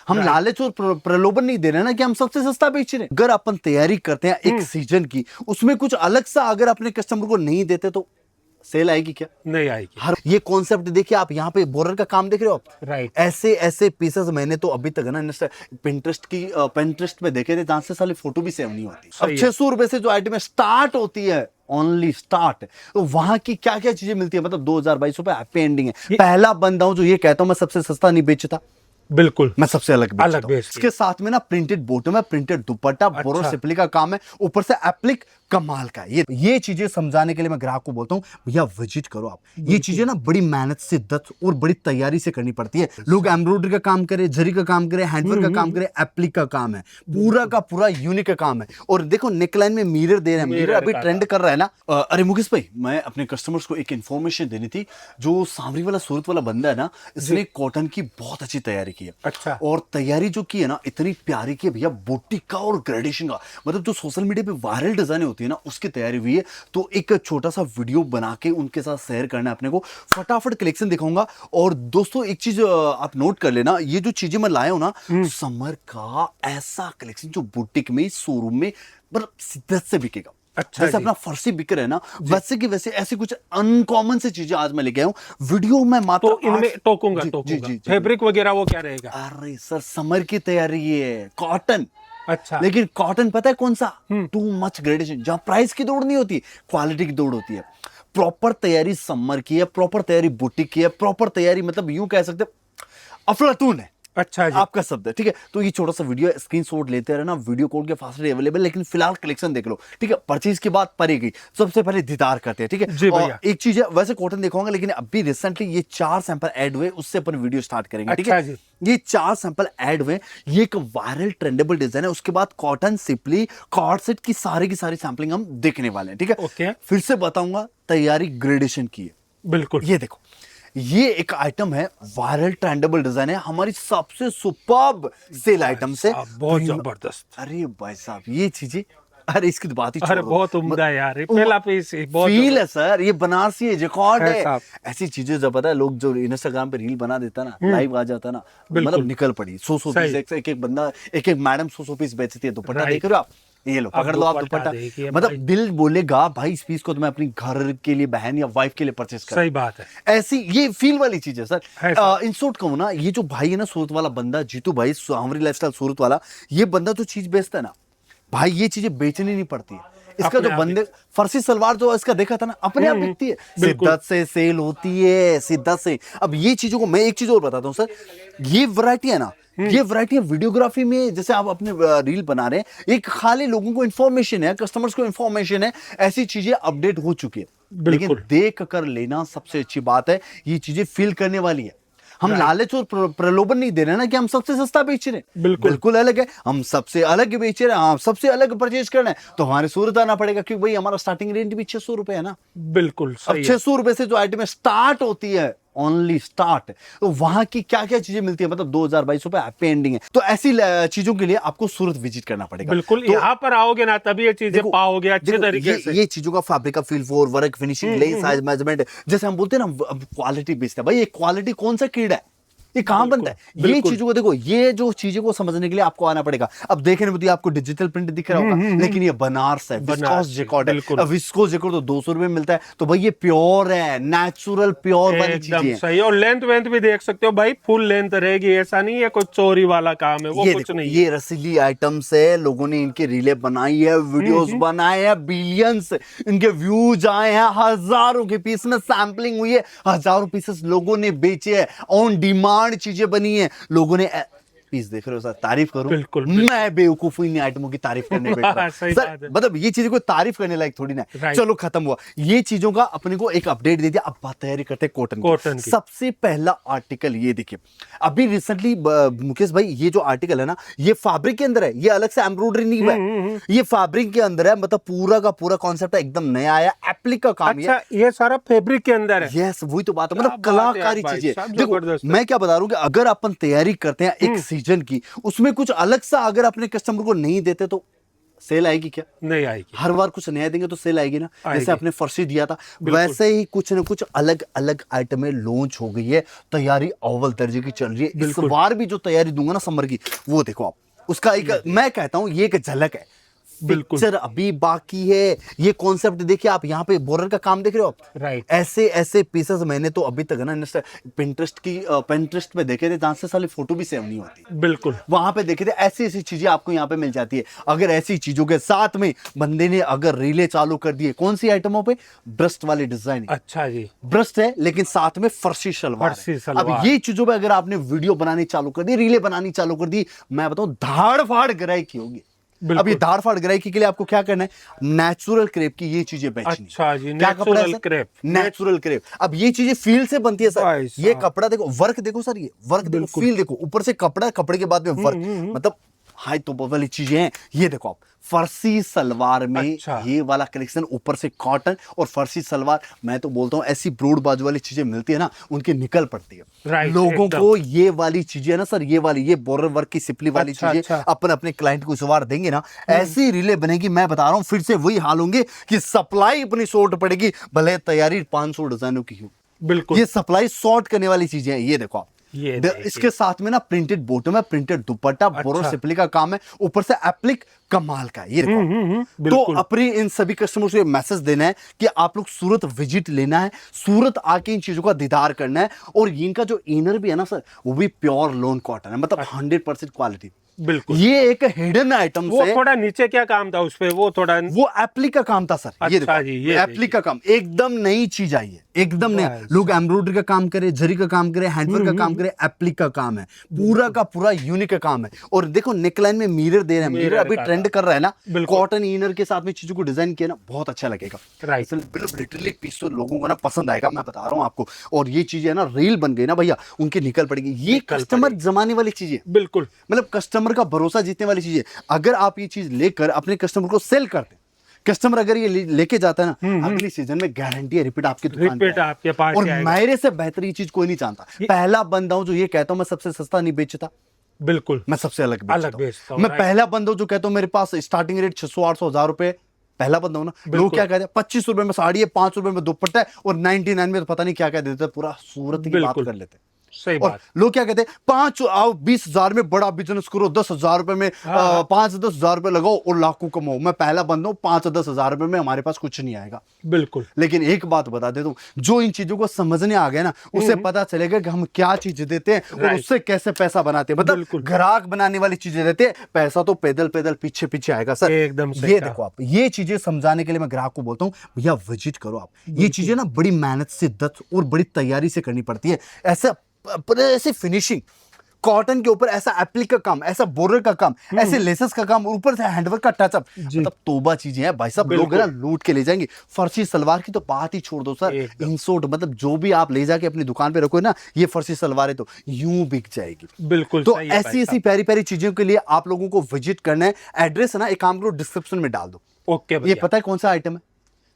हम लालच और प्रलोभन नहीं दे रहे ना कि हम सबसे सस्ता बेच रहे हैं। अगर अपन तैयारी करते हैं एक सीजन की, उसमें कुछ अलग सा अगर अपने कस्टमर को नहीं देते तो सेल आएगी क्या? नहीं आएगी। हर ये कॉन्सेप्ट देखिए आप, यहाँ पे बोरर का काम देख रहे हो आप, राइट। ऐसे ऐसे पीसेस मैंने तो अभी तक है ना पिंटरेस्ट में देखे थे जहां से साली फोटो भी सेव नहीं होती। अब 600 रुपए से जो आइटम स्टार्ट होती है, ओनली स्टार्ट, तो वहां की क्या क्या चीजें मिलती है, मतलब 2022 रुपए हैप्पी एंडिंग है। पहला बंदा हूं जो ये कहता हूं मैं सबसे सस्ता नहीं बेचता, बिल्कुल मैं सबसे अलग बेचता हूं। बेचता इसके साथ में ना प्रिंटेड बॉटम है, प्रिंटेड दुपट्टा, बोरो सिपली का काम है, ऊपर से एप्लिक कमाल का है। ये चीजें समझाने के लिए मैं ग्राहक को बोलता हूं भैया विजिट करो आप। ये चीजें ना बड़ी मेहनत शिद्दत और बड़ी तैयारी से करनी पड़ती है। लोग एम्ब्रॉयडरी का काम करे, जरी का काम करे, हैंडवर्क का काम करे, एप्लिक का काम है, पूरा का पूरा यूनिक का काम है। और देखो नेकलाइन में मिरर दे रहे हैं, मिरर अभी ट्रेंड कर रहा है ना। अरे मुकेश भाई, मैं अपने कस्टमर्स को एक इन्फॉर्मेशन देनी थी। जो सांवरी वाला सूरत वाला बंदा है ना, इसने कॉटन की बहुत अच्छी तैयारी की है। अच्छा। और तैयारी जो की है ना इतनी प्यारी की है भैया, बुटीक का और ग्रेडेशन का, मतलब जो सोशल मीडिया पे वायरल डिजाइन होती है ना उसकी तैयारी हुई है। तो एक छोटा सा वीडियो बना के उनके साथ शेयर करना है अपने को, फटाफट कलेक्शन दिखाऊंगा। और दोस्तों एक चीज आप नोट कर लेना, ये जो चीजें मैं लाया हूं ना, समर का ऐसा कलेक्शन जो बुटीक में शोरूम में मतलब शिद्दत से बिकेगा। अच्छा, जैसे अपना फर्सी बिक रहा है ना, वैसे की वैसे ऐसी कुछ अनकॉमन से चीजें आज मैं लेके आया हूं। वीडियो में मात्र तो इनमें टोकूंगा फैब्रिक वगैरह वो क्या रहेगा? अरे सर समर की तैयारी है, कॉटन। अच्छा। लेकिन कॉटन पता है कौन सा? टू मच ग्रेडेशन, जहां प्राइस की दौड़ नहीं होती, क्वालिटी की दौड़ होती है। प्रॉपर तैयारी समर की है, प्रॉपर तैयारी बुटीक की है, प्रॉपर तैयारी मतलब यूं कह सकते अफलातून है। अच्छा जी। आपका शब्द है, ठीक है। तो ये छोटा सा वीडियो स्क्रीनशॉट लेते रहना, वीडियो कोड के फास्ट अवेलेबल, लेकिन फिलहाल कलेक्शन देख लो, ठीक है। परचेज की बात पड़ेगी, सबसे पहले दीदार करते हैं, ठीक है जी और एक चीज है, वैसे कॉटन दिखाऊंगा, लेकिन अभी रिसेंटली ये 4 सैंपल ऐड हुए, उससे अपन वीडियो स्टार्ट करेंगे, ठीक है। ये 4 सैंपल ऐड हुए, ये एक वायरल ट्रेंडेबल डिजाइन है। उसके बाद कॉटन सिपली कॉर्ड सेट की सारी सैंपलिंग हम देखने वाले हैं, ठीक है। ओके। फिर से बताऊंगा, तैयारी ग्रेडेशन की है, बिल्कुल। ये देखो, ये एक आइटम है, वायरल ट्रेंडेबल डिजाइन है, हमारी सबसे सुपर्ब सेल आइटम से, बहुत जबरदस्त। अरे भाई साहब ये चीजें, अरे इसकी तो बात ही छोड़ो। अरे बहुत उम्दा है यार, पहला पीस बहुत फील है सर, ये बनारसी है, जैकॉर्ड है। साहब। ऐसी चीजें जब पता है, लोग जो इंस्टाग्राम पे रील बना देता ना, लाइव आ जाता ना, मतलब निकल पड़ी 100 पीस, एक बंदा, एक मैडम 100 पीस बेचती है। दुपट्टा देख रहे हो आप, ये लो पकड़ लो आप दुपट्टा, मतलब दिल बोलेगा भाई इस पीस को तो मैं अपनी घर के लिए, बहन या वाइफ के लिए परचेस कर। सही बात है, ऐसी ये फील वाली चीज है सर। इन शॉर्ट कहूं ना, ये जो भाई है ना सूरत वाला बंदा, जीतू भाई, सांवरी लाइफस्टाइल सूरत वाला, ये बंदा जो चीज बेचता है ना भाई, ये चीजें बेचनी नहीं पड़ती है। इसका जो बंदे फर्सी सलवार जो इसका देखा था ना, अपने आप बिकती है, शिद्दत से सेल होती है, शिद्दत से। अब ये चीजों को मैं एक चीज और बताता हूँ सर, ये वैरायटी है ना, ये वैरायटी है वीडियोग्राफी में। जैसे आप अपने रील बना रहे हैं, एक खाली लोगों को इंफॉर्मेशन है, कस्टमर्स को इंफॉर्मेशन है, ऐसी चीजें अपडेट हो चुकी है, लेकिन देख कर लेना सबसे अच्छी बात है। ये चीजें फील करने वाली है। हम लालच और प्रलोभन नहीं दे रहे ना कि हम सबसे सस्ता बेच रहे हैं, बिल्कुल अलग है। हम सबसे अलग बेच रहे हैं, हम सबसे अलग परचेज कर रहे हैं, तो हमारे सूरत आना पड़ेगा, क्योंकि भाई हमारा स्टार्टिंग रेंज भी 600 रुपए है ना। बिल्कुल सही। अब 600 रुपए से जो आइटम स्टार्ट होती है, ओनली स्टार्ट, तो वहां की क्या क्या चीजें मिलती है, मतलब 2022 रुपए हैप्पी एंडिंग है। तो ऐसी चीजों के लिए आपको सूरत विजिट करना पड़ेगा। बिल्कुल, तो यहाँ पर आओगे ना तभी ये चीजें पाओगे अच्छे तरीके से। ये चीजों का फैब्रिक का feel for work, finishing, less, size, measurement, जैसे हम बोलते हैं ना क्वालिटी बेचते हैं भाई, ये क्वालिटी कौन सा कीड़ा है, ये कहां बनता है, ये चीजों को देखो, ये जो चीजों को समझने के लिए आपको आना पड़ेगा। अब देखने में तो आपको डिजिटल प्रिंट दिख रहा होगा, लेकिन ये बनारस है, विस्कोस जैकॉर्ड है। विस्कोस जैकॉर्ड तो 200 रुपए मिलता है, तो भाई ये प्योर है, नेचुरल प्योर वाली चीजें हैं। सही। और लेंथ वेंथ भी देख सकते हो भाई, फुल लेंथ रहेगी, ऐसा नहीं है कोई चोरी वाला काम है, वो कुछ नहीं। ये रसीली आइटम्स है, लोगों ने इनके रीले बनाई है, वीडियोस बनाए हैं, बिलियंस इनके व्यूज आए हैं, हजारों के पीस में सैंपलिंग हुई है, हजारों पीसेस लोगों ने बेचे हैं, ऑन डिमांड चीजें बनी है, लोगों ने पीस देख रहे हो सर, तारीफ करूं? बिल्कुल, मैं बेवकूफ इन आइटमों की तारीफ करने बैठा सर, मतलब ये चीजें कोई तारीफ करने लायक थोड़ी ना। चलो खत्म हुआ ये चीजों का, अपने को एक अपडेट दे दिया। अब बात तैयारी करते हैं कॉटन की। सबसे पहला आर्टिकल ये देखिए, अभी रिसेंटली मुकेश भाई, ये जो आर्टिकल है ना, ये फैब्रिक के अंदर है, ये अलग से एम्ब्रॉयडरी नहीं हुआ है, ये फैब्रिक के अंदर है, मतलब पूरा का पूरा कॉन्सेप्ट एकदम नया आया, एप्लिक का काम। अच्छा, ये सारा फैब्रिक के अंदर है? यस, वही तो बात है, मतलब कलाकारी चीजें। देखो मैं क्या बता रहा हूँ कि अगर अपन तैयारी करते हैं एक सीजन की, उसमें कुछ अलग सा अगर अपने कस्टमर को नहीं देते तो सेल आएगी क्या? नहीं आएगी। हर बार कुछ नया देंगे तो सेल आएगी ना। आएगी। जैसे आपने फर्शी दिया था वैसे ही कुछ ना कुछ अलग अलग आइटमें लॉन्च हो गई है, तैयारी अव्वल दर्जे की चल रही है। इस बार भी जो तैयारी दूंगा ना समर की, वो देखो आप, उसका एक मैं कहता हूं ये एक झलक है। बिल्कुल। पिक्चर अभी बाकी है। ये कॉन्सेप्ट देखिए आप, यहाँ पे बॉर्डर का काम देख रहे हो आप, राइट। ऐसे ऐसे पीसेस मैंने तो अभी तक है ना पिंटरेस्ट पे देखे थे जहां से साली फोटो भी सेव नहीं होती, बिल्कुल वहां पे देखे थे। ऐसी ऐसी चीजें आपको यहाँ पे मिल जाती है। अगर ऐसी चीजों के साथ में बंदे ने अगर रीले चालू कर दिए, कौन सी आइटमों पे? ब्रस्ट वाली डिजाइन। अच्छा जी, ब्रस्ट है लेकिन साथ में फर्शी शलवार फर्शी है। सलवार। अब ये चीजों पे अगर आपने वीडियो बनानी चालू कर दी, रीले बनानी चालू कर दी, मैं बताऊं धाड़ फाड़ ग्राहकी होगी। अब ये धाड़ फाड़ ग्राहकी के लिए आपको क्या करना है? नेचुरल क्रेप की ये चीजें बेचनी। अच्छा जी, क्या कपड़ा है natural sir? Crepe. Natural crepe. अब ये चीजें फील से बनती है सर। भाई ये साहब। कपड़ा देखो, वर्क देखो सर, ये वर्क देखो, बिल्कुल। फील देखो, ऊपर से कपड़ा, कपड़े के बाद में वर्क, मतलब हाई तो वाली चीजें हैं। ये देखो आप, फर्सी सलवार में अच्छा। ये वाला कलेक्शन, ऊपर से कॉटन और फर्सी सलवार। मैं तो बोलता हूँ ऐसी ब्रॉड बाजू वाली चीजें मिलती है ना, उनकी निकल पड़ती है। राइट, लोगों एकदम। को ये वाली चीजें ना सर, ये वाली ये बॉर्डर वर्क की सिपली वाली अच्छा, चीजें अच्छा। अपन अपने क्लाइंट को इस बार देंगे ना, ऐसी रीले बनेगी। मैं बता रहा हूँ फिर से वही हाल होंगे कि सप्लाई अपनी शॉर्ट पड़ेगी, भले तैयारी 500 डिजाइनों की हो। बिल्कुल। ये सप्लाई शॉर्ट करने वाली चीजें हैं। ये देखो आप, ये देखिए। इसके साथ में ना प्रिंटेड बॉटम है, प्रिंटेड दुपट्टा, बोरो अच्छा। सिपली का काम है, ऊपर से एप्लिक कमाल का है। ये देखो तो बिल्कुल। अपने इन सभी कस्टमर्स को ये मैसेज देना है कि आप लोग सूरत विजिट लेना है, सूरत आके इन चीजों का दीदार करना है। और इनका जो इनर भी है ना सर, वो भी प्योर लॉन कॉटन है, मतलब 100% क्वालिटी। बिल्कुल। ये एक हिडन आइटम वो है। थोड़ा नीचे क्या काम था उस पे, वो थोड़ा वो एप्लिक का काम था सर। ये अच्छा देखो जी, ये एप्लिक का काम एकदम नई चीज आई है, एकदम नया। Nice. लोग एम्ब्रॉयडरी का काम करे, जरी का काम करे, हैंडवर्क का काम करे, एप्लिक का काम है, पूरा का पूरा यूनिक का काम है। और देखो नेकलाइन में मिरर दे रहे हैं, मिरर अभी का ट्रेंड कर रहा है ना, बिल्कुल। कॉटन इनर के साथ में चीजों को डिजाइन किया ना, बहुत अच्छा लगेगा। Right. लिटरली पीस तो लोगों को ना पसंद आएगा, मैं बता रहा हूँ आपको। और ये चीजें ना रील बन गई ना भैया, उनकी निकल पड़ेगी। ये निकल कस्टमर जमाने वाली चीजें, बिल्कुल। मतलब कस्टमर का भरोसा जीतने वाली चीज है। अगर आप ये चीज लेकर अपने कस्टमर को सेल करते, कस्टमर अगर ये लेके जाता है ना, अगली सीजन में गारंटी है रिपीट आपकी दुकान पे रिपीट आएगा। आपके पास और ही आएगा। मेरे से बेहतर ये चीज कोई नहीं जानता। पहला बंदा हूं जो ये कहता हूं मैं सबसे सस्ता नहीं बेचता, बिल्कुल। मैं सबसे अलग अलग बेचता बेचता हूं, हूं। मैं right. पहला बंदा हूं जो कहता हूं मेरे पास स्टार्टिंग रेट 600 800 1000 रुपए, पहला बंदा हूं ना। लोग बिल्कुल। क्या कहते हैं, 25 रुपए में साड़ी है, 5 रुपए में दुपट्टा है, और 99 में तो पता नहीं क्या क्या देते हैं, पूरा सूरत की बात बिल्कुल। कर लेते हैं। सही और बात। लोग क्या कहते हैं, 5 आओ 20,000 में बड़ा बिजनेस करो, 10,000 रुपए में 5-10,000 रुपए लगाओ और लाखों कमाओ। मैं पहला बंदा हूं, 5-10,000 रुपए में हमारे पास कुछ नहीं आएगा। बिल्कुल। लेकिन एक बात बता देता हूं, जो इन चीजों को समझने आ गया ना, उसे पता चलेगा कि हम क्या चीज देते हैं और Right. उससे कैसे पैसा बनाते हैं। मतलब बिल्कुल। ग्राहक बनाने वाली चीजें देते हैं, पैसा तो पैदल पैदल पीछे पीछे आएगा सर। एकदम सही ये कहा। देखो आप, ये चीजें समझाने के लिए मैं ग्राहक को बोलता हूं भैया विजिट करो आप। ये चीजें ना बड़ी मेहनत शिद्दत और बड़ी तैयारी से करनी पड़ती है। ऐसे फिनिशिंग कॉटन के ऊपर, ऐसा एप्लिक का काम, ऐसा बोर्डर का काम, ऐसे लेसेस का काम, ऊपर से हैंडवर्क का टचअप, मतलब तोबा चीजें हैं भाई साहब। लोग है ना लूट के ले जाएंगे। फर्सी सलवार की तो बात ही छोड़ दो सर, इंसोर्ट मतलब जो भी आप ले जाके अपनी दुकान पे रखो ना, ये फर्सी सलवार है तो यूं बिक जाएगी। बिल्कुल तो सही है ऐसी भाई ऐसी प्यारी प्यारी चीजों के लिए आप लोगों को विजिट करना है। एड्रेस है ना, एक काम करो डिस्क्रिप्शन में डाल दो। ओके ये भैया। पता है कौन सा आइटम है?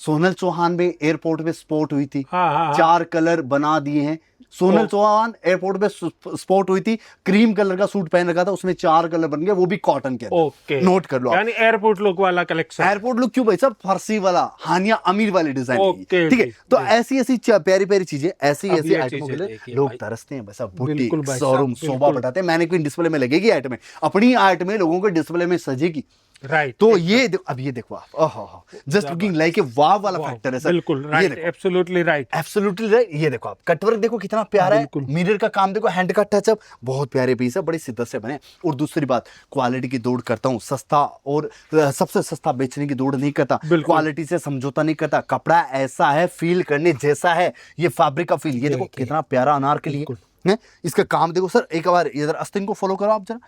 सोनल चौहान में एयरपोर्ट पे स्पॉट हुई थी, हाँ। 4 कलर बना दिए हैं। सोनल चौहान एयरपोर्ट पे स्पॉट हुई थी, क्रीम कलर का सूट पहन रखा था, उसमें 4 कलर बन गए, वो भी कॉटन के अंदर। ओके, नोट कर लो आप। यानी एयरपोर्ट लुक वाला कलेक्शन। एयरपोर्ट लुक क्यों भाई साहब? फर्सी वाला हानिया अमीर वाली डिजाइन। ओके ठीक है, जी, तो ऐसी ऐसी प्यारी प्यारी चीजें, ऐसी अब ऐसी ये आइटमों के चीजें लिए देखिए लोग भाई। तरसते हैं भाई साहब। बिल्कुल बुटीक, भाई शोरूम, साहब, शोभा बिल्कुल। बढ़ाते हैं। मैंने कोई डिस्प्ले में लगेगी आइटमें, अपनी आइटमें लोगों के डिस्प्ले में सजेगी। राइट। तो ये अब ये देखो आप, ओहो जस्ट लुकिंग लाइक ए वाव वाला फैक्टर है सर। बिल्कुल ये राइट, देखो, एब्सोल्युटली राइट। Absolutely right. ये देखो आप, कटवर्क देखो कितना प्यारा है, बिल्कुल। मिरर का काम देखो, हैंड का टचअप, बहुत प्यारे पीस है, बड़ी शिद्दत से बने। और दूसरी बात, क्वालिटी की दौड़ करता हूँ, सस्ता और सबसे सस्ता बेचने की दौड़ नहीं करता, बिल्कुल। क्वालिटी से समझौता नहीं करता। कपड़ा ऐसा है, फील करने जैसा है, ये फैब्रिक का फील। ये देखो कितना प्यारा अनार के लिए है। इसका काम देखो सर, एक बार इधर आस्तीन को फॉलो करो आप जरा।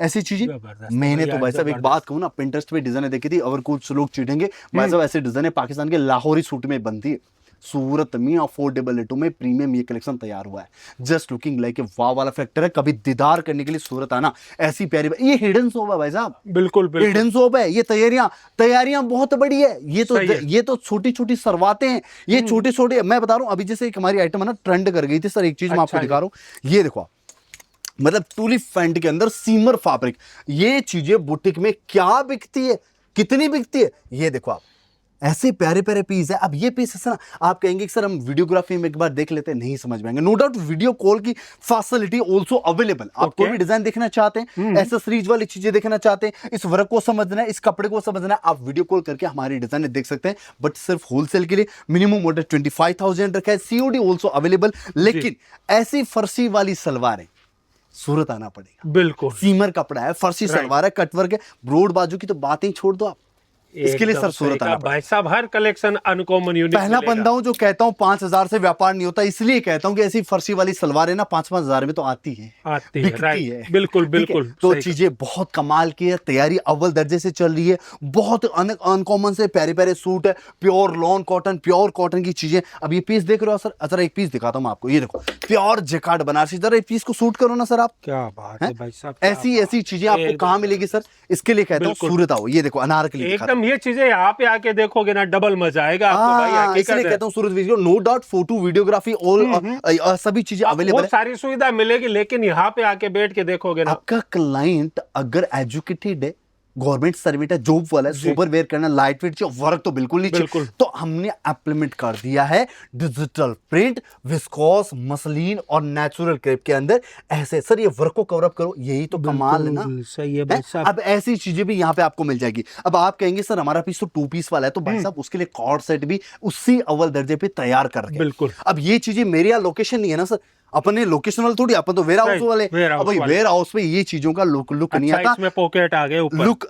ऐसी चीजें जबरदस्त मैंने भैया, तो भाई साहब एक बात कहूँ ना, पिंटरेस्ट पे डिजाइने देखी थी, अगर कुछ लोग चीटेंगे भाई साहब, ऐसे डिजाइने पाकिस्तान के लाहौरी सूट में बनती है। सूरत में अफोर्डेबल रेटों में प्रीमियम ये कलेक्शन तैयार हुआ है। जस्ट लुकिंग लाइक ए वाव वाला फैक्टर है। कभी दीदार करने के लिए सूरत आना, ऐसी प्यारी, ये हिडन शॉप है भाई साहब। बिल्कुल बिल्कुल। हिडन शॉप है। ये तैयारियां बहुत बड़ी है। ये तो छोटी छोटी सरवाते हैं, ये छोटे छोटे। मैं बता रहा हूँ, अभी जैसे एक हमारी आइटम है ना, ट्रेंड कर गई थी सर। एक चीज मैं आपको दिखा रहा हूँ, ये देखो, मतलब टूलिप फैंट के अंदर सीमर फैब्रिक। ये चीजें बुटीक में क्या बिकती है, कितनी बिकती है ये देखो आप, ऐसे प्यारे प्यारे पीस है। अब ये पीस है ना, आप कहेंगे कि सर हम वीडियोग्राफी में एक बार देख लेते हैं, नहीं समझ में आएंगे। नो डाउट वीडियो कॉल की फैसिलिटी ऑल्सो अवेलेबल। आप कोई भी डिजाइन देखना चाहते हैं, एसेसरीज वाली चीजें देखना चाहते हैं, इस वर्क को समझना है, इस कपड़े को समझना है, आप वीडियो कॉल करके हमारी डिजाइन देख सकते हैं। बट सिर्फ होलसेल के लिए मिनिमम ऑर्डर 25,000 रखा है, सीओडी ऑल्सो अवेलेबल। लेकिन ऐसी फर्सी वाली सलवारें सूरत आना पड़ेगा। बिल्कुल सीमर कपड़ा है, फर्सी सलवार है, कटवर्क है, ब्रॉड बाजू की तो बातें ही छोड़ दो आप, इसके लिए एकदम सर सूरत सही आना कहा भाई साहब, हर कलेक्शन अनकॉमन यूनिक पहला मिलेगा। बंदा हूं जो कहता हूं 5,000 से व्यापार नहीं होता, इसलिए कहता हूं कि ऐसी फर्शी वाली सलवारें ना 5-5 हजार में तो आती है, आती है, बिकती राइट, है। बिल्कुल ठीक है? बिल्कुल तो सही चीजें बहुत कमाल की है, तैयारी अव्वल दर्जे से चल रही है, बहुत अनकॉमन से प्यारे प्यारे सूट है, pure lawn cotton, pure cotton की चीजें। अब ये पीस देख रहे हो सर, जरा एक पीस दिखाता हूं मैं आपको, ये देखो प्योर जैकार्ड बनारसी, जरा एक पीस को सूट करो ना सर आप। क्या बात है भाई साहब, क्या ऐसी बात ऐसी चीजें आपको एकदम कहां मिलेगी सर, इसके लिए कहता हूं बिल्कुल। सूरत आओ। ये देखो अनारकली दिखाता हूं। एकदम, ये चीजें यहाँ पे आके देखोगे ना डबल मजा आएगा आपको भाई, हकीकत इसलिए है। कहता हूँ Surat video, no doubt photo videography all सभी चीजें वो अवेलेबल है। सारी सुविधा मिलेगी, लेकिन यहाँ पे आके बैठ के देखोगे ना, आपका क्लाइंट अगर एजुकेटेड है, गवर्नमेंट सर्वेंट है, जॉब वाला है, सोबर वेयर करना, लाइट वेट चाहिए, वर्क तो बिल्कुल नहीं चाहिए, बिल्कुल। तो हमने इम्प्लीमेंट कर दिया है डिजिटल प्रिंट, विस्कोस, मसलिन और नेचुरल क्रेप के अंदर। ऐसे सर ये वर्क को कवर अप करो, यही तो कमाल है ना। बिल्कुल सही है भाई साहब। अब ऐसी चीजें भी यहाँ पे आपको मिल जाएगी। अब आप कहेंगे सर हमारा पीस तो 2 पीस वाला है, तो भाई साहब उसके लिए कॉर्ड सेट भी उसी अव्वल दर्जे पे तैयार कर रखे हैं। बिल्कुल। अब ये चीजें मेरे यहाँ लोकेशन नहीं है ना सर, अपने लोकेशन वाले थोड़ी, अपन तो वेयर हाउस Right, वाले। warehouse अब भाई वाले। वेयर हाउस में ये चीजों का लुक नहीं अच्छा, आता। इसमें पॉकेट आ गए ऊपर, लुक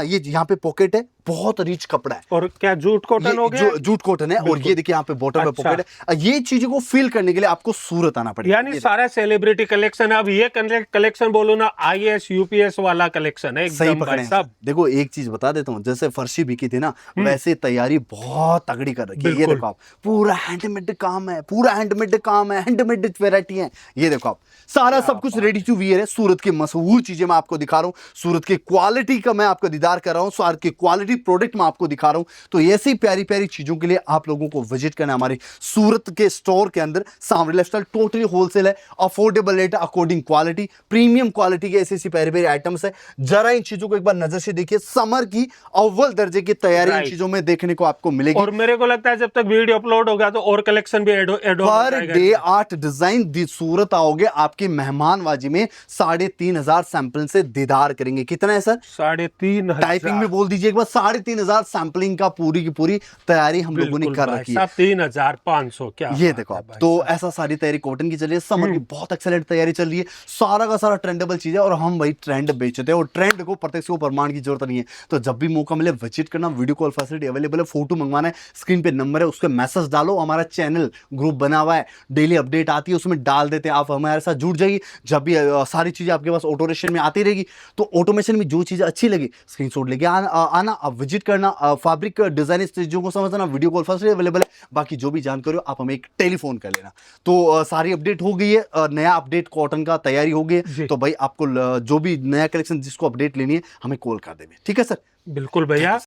ये यहाँ पे पॉकेट है, बहुत रिच कपड़ा है। और क्या जूट कॉटन हो गया, जूट कॉटन है, और ये देखिए यहाँ पे बॉटम में अच्छा। पॉकेट है। ये चीजों को फील करने के लिए आपको सूरत आना पड़ेगा। यानी सारा सेलिब्रिटी कलेक्शन है। अब ये कलेक्शन बोलो ना, IAS UPS वाला कलेक्शन है सही एकदम पकड़े भाई हैं साहब। सर। देखो एक चीज बता देता हूँ, जैसे फर्शी बिकी थी ना, वैसे तैयारी बहुत तगड़ी कर रखी है। ये बिल्कुल। देखो आप, पूरा हैंडमेड काम है, पूरा हैंडमेड काम है, हैंडमेड वेरायटी है। ये देखो आप, सारा सब कुछ रेडी टू वियर है। सूरत की मशहूर चीजें मैं आपको दिखा रहा हूँ, सूरत की क्वालिटी का मैं आपको दीदार कर रहा हूँ, सूरत की क्वालिटी प्रोडक्ट मैं आपको दिखा रहा हूँ। तो ऐसी प्यारी प्यारी चीजों के लिए आप लोगों को विजिट करना है हमारी सूरत के स्टोर के अंदर। सांवरी लाइफस्टाइल टोटली होलसेल है, affordable rate, according quality, premium quality के ऐसी प्यारी प्यारी आइटम्स है। जरा इन चीजों को एक बार नजर से देखिए, समर की अव्वल दर्जे की तैयारी इन Right. चीजों में देखने को आपको मिलेगी। और मेरे को लगता है जब तक वीडियो अपलोड होगा तो और कलेक्शन भी ऐड हो पर जाएगा। डे 8 डिजाइन सूरत आओगे, आपकी मेहमानबाजी में 3,500 सैंपल से दीदार करेंगे। कितना है सर? 3,500 टाइपिंग में बोल दीजिए एक बार। 3,500 सैंपलिंग का पूरी की पूरी तैयारी हम लोगों ने कर रखी है। 3,500 क्या ये बात देखो है आप, भाई तो साहब। ऐसा सारी तैयारी कॉटन की चल रही है, समर की बहुत एक्सेलेंट तैयारी चल रही है। सारा का सारा ट्रेंडेबल चीज है, और हम वही ट्रेंड बेचते हैं, और ट्रेंड को प्रत्यक्ष को प्रमाण की जरूरत नहीं है। तो जब भी मौका मिले विजिट करना, वीडियो कॉल फैसिलिटी अवेलेबल है, फोटो मंगवाना है, स्क्रीन पे नंबर है, उसके मैसेज डालो। हमारा चैनल ग्रुप बना हुआ है, डेली अपडेट आती है, उसमें डाल देते हैं, आप हमारे साथ जुड़ जाइए। जब भी सारी चीजें आपके पास ऑटोमेशन में आती रहेगी, तो ऑटोमेशन में जो चीजें अच्छी लगी स्क्रीनशॉट लेके आना, आप विजिट करना, फैब्रिक डिजाइन चीजों को समझना, वीडियो कॉल फैसिलिटी अवेलेबल है। बाकी जो भी जानकारी हो आप हमें एक टेलीफोन कर लेना। तो सारी अपडेट हो गई है, नया अपडेट कॉटन का तैयारी हो गई है, तो भाई आपको जो भी नया कलेक्शन जिसको अपडेट लेनी है हमें कॉल कर देंगे। ठीक है सर? बिल्कुल भैया।